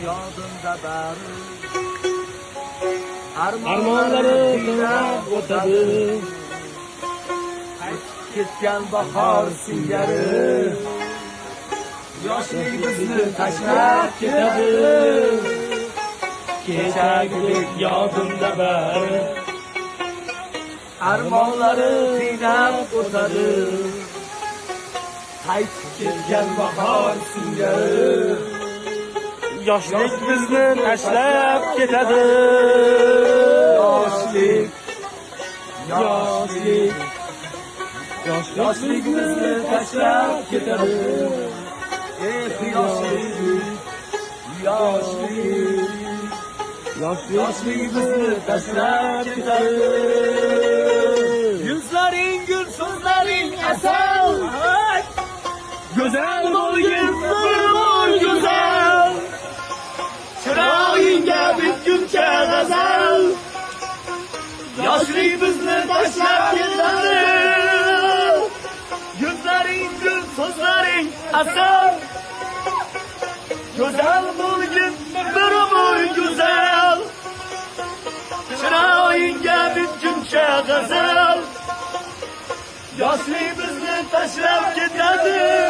yodimda bari armonlari tinglab o'tadi. Ketgan bahor singari yoshlik bizni tashlab ketadi. Kechagidek yodimda bari Armonlari tinglab o'tadi. Qaytib ketgan bahor singari yoshlik bizni tashlab ketadi. yoshlik yoshlik bizni tashlab ketadi. Yoshlik bizni tashlab ketadi. Yuzlaring gul, so'zlaring asal, go'zal bo'lgin bir go'zal. Chiroyingga bitguncha g'azal, yoshlik bizni tashlab ketadi. Yuzlaring gul, so'zlaring asal, go'zal bo'lgin bir go'zal. Chiroyingga bitguncha g'azal, yoshlik bizni tashlab ketadi.